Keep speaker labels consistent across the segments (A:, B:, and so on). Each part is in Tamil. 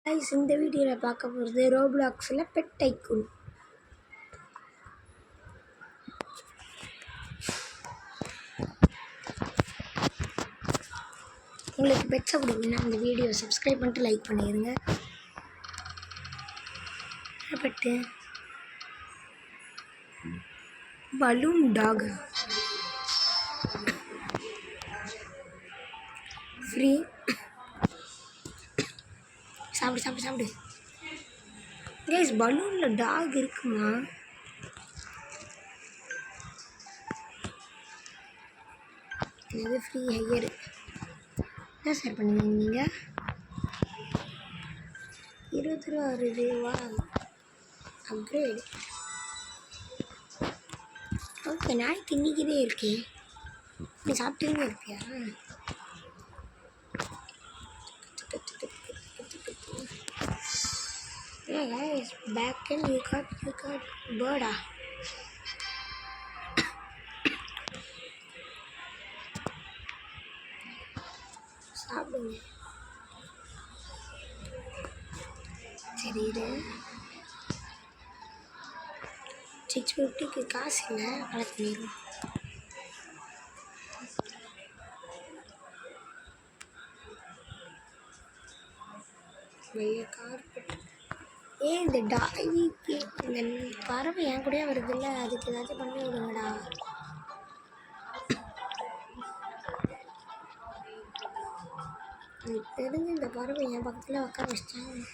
A: गाइस இந்த வீடியோல பார்க்க போறது ரோப்ளாக்ஸ்ல பெட் டைக்கூன். உங்களுக்கு பெட்ஸ் பிடிக்கும்னா இந்த வீடியோ சப்ஸ்கிரைப் பண்ணிட்டு லைக் பண்ணிருங்க. Pet balloon dog free. சாப்பிடு கைஸ், பலூனில் டாக் இருக்குமா? இது ஃப்ரீ ஹையர். என்ன சார் பண்ணுவீங்க நீங்கள்? 20 ரூபா வருதுவா? அப்கிரேட். ஓகே, நாய் தின்னிக்கிட்டே இருக்கே. நீ சாப்பிட்டுன்னே இருப்பியா? Yeah guys, back and you got bird. சாப்பிடுங்க. சரி, இது 650க்கு காசு இல்லை, கலெக்ட் பண்ணிடுவோம். கார்பெட். இந்த டாய்க்கு இந்த பறவை என் கூடயே வருதுல்ல, அதுக்கு ஏதாச்சும் பண்ணி விடுங்கடா. எனக்கு தெரிஞ்சு இந்த பறவை என் பக்கத்தில் உட்கார வச்சிட்டாங்க.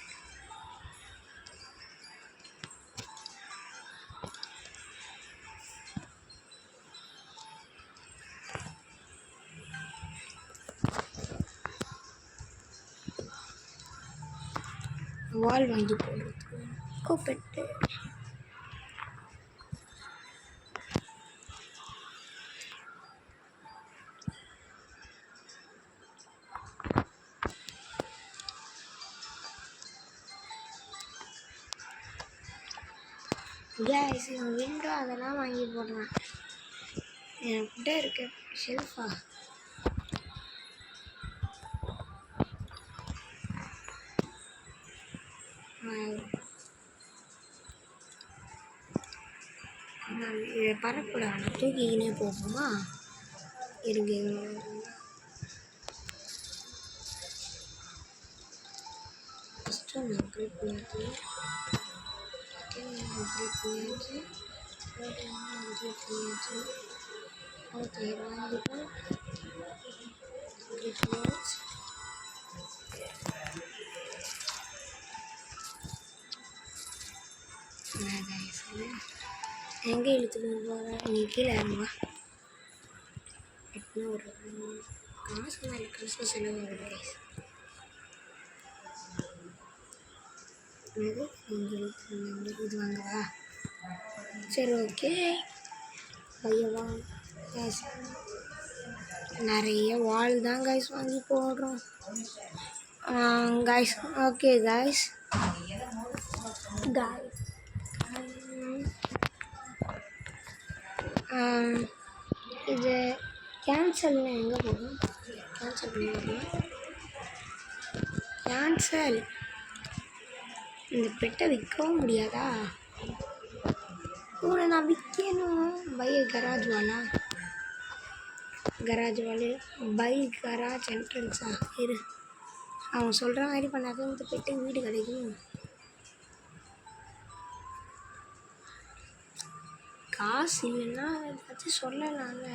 A: வால் வாங்கி போடுறதுக்கு கூப்பிட்டு கேஸ் விண்டோ அதெல்லாம் வாங்கி போடுறேன். என்கிட்ட இருக்க ஷெல்ஃபா இதை பறக்கூடாது, தூக்கிக்கினே போகுமா? இருக்கு. ஃபஸ்ட்டு ஒன்று அப்கிரேட் பண்ணியாச்சு. அப்கிரேட் பண்ணியாச்சு. அப்கிரேட் பண்ணியாச்சு. ஓகே, வாங்கிட்டோம். அப்கிரேட் பண்ணியாச்சு. எங்கே இழுத்துட்டு போகிறேன்? நீ கீழே இறங்குவா. ஒரு காசு மேலே காசு செலவு வருது கைஸ். இது இது வாங்கவா? சரி, ஓகே. ஐயவா கைஸ், நிறைய வால் தான் கைஸ் வாங்கி போடுறோம் கைஸ். ஓகே கைஸ், இது கேன்சல்னு எங்கே போகும்? கேன்சல் பண்ணிடுறோம். கேன்சல். இந்த பெட்டை விற்கவும் முடியாதா? உங்களை நான் விற்கணும். பை கராஜ் வாலா, கராஜ் வாலு பை கராஜ் என்ட்ரன்ஸா? இரு, அவங்க சொல்கிற மாதிரி பண்ணாத இந்த பெட்டு வீடு கிடைக்கும். காசு இல்லைன்னா ஏதாச்சும் சொல்லலாம்ல.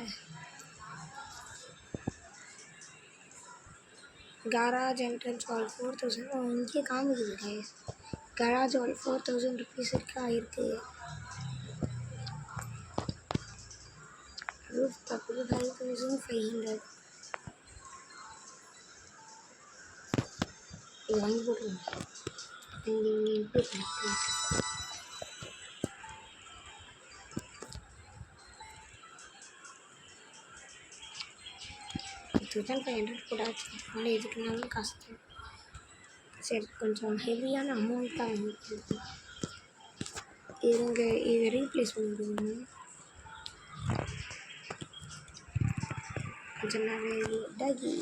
A: கராஜ் என்ட்ரன்ஸ் வால் 4000. இங்கே காமிக்குது கைஸ். கராஜ் வால் 4000 ருபீஸ் இருக்கா? இருக்குது. Roof top 5500. இது வாங்கி போட்டுருங்க. இங்கே இம்ப்ரூவ் பண்ணிட்டு 2500 போடாச்சு. அதனால் எதுக்குனாலும் காசு தான். சரி, கொஞ்சம் ஹெவியான அமௌண்ட் தான் வாங்கிட்டு இவங்க இதை ரீப்ளேஸ் பண்ணிவிடுவாங்க. கொஞ்சம் நிறைய doggy.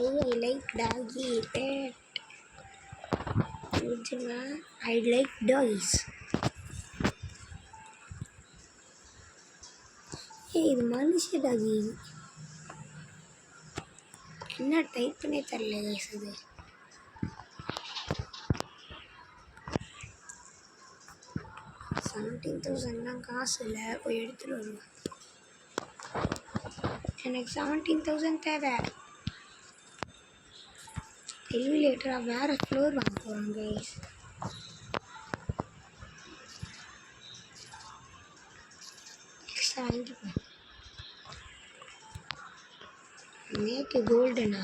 A: I like doggy pet. நினச்சிங்க ஐ லைக் டாய்ஸ். இது மனுஷ டாகி. என்ன டைப் பண்ணே தரல கைஸ். அது 17,000 தான் காசு இல்லை, போய் எடுத்துகிட்டு வருவேன். எனக்கு 17,000 தேவை. எலிவேட்டராக வேறு ஃப்ளோர் வாங்க போகிறோம் கைஸ். எக்ஸ்ட்ரா வாங்கிப்போம். மேக் கோல்டனா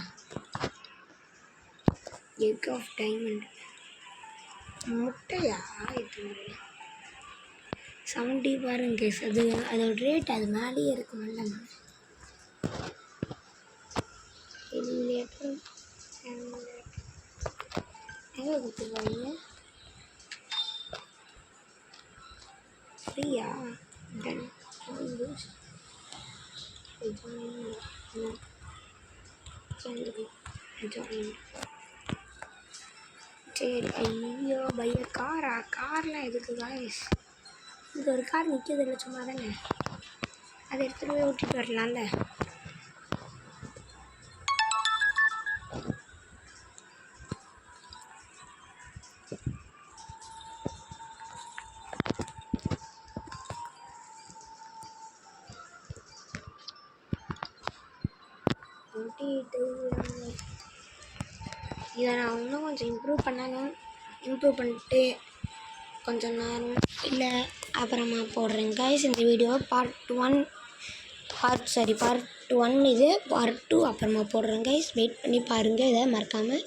A: எக் ஆஃப் டைமண்ட். முட்டையா இது 70 பாருங்க கைஸ். அதோட ரேட் அது மேலேயே இருக்கும்ல. எலிவேட்டர் எங்கே கொடுத்துருவாங்க? ஃப்ரீயா? டன் சரி. ஐயோ பைய காரா? கார்லாம் எதுக்கு காய்ஸ்? இங்கே ஒரு கார் நிற்கிறது இல்லை, சும்மா தானே. அதை எடுத்துகிட்டு போய் ஓட்டிகிட்டு வரலாம்ல. இதை நான் இன்னும் கொஞ்சம் இம்ப்ரூவ் பண்ணணும். இம்ப்ரூவ் பண்ணிட்டு கொஞ்சம் நேரம் இல்லை அப்புறமா போடுறேன் கைஸ். இந்த வீடியோ பார்ட் 1 இது. பார்ட் 2 அப்புறமா போடுறேன் கைஸ். வெயிட் பண்ணி பாருங்கள். இதை மறக்காமல்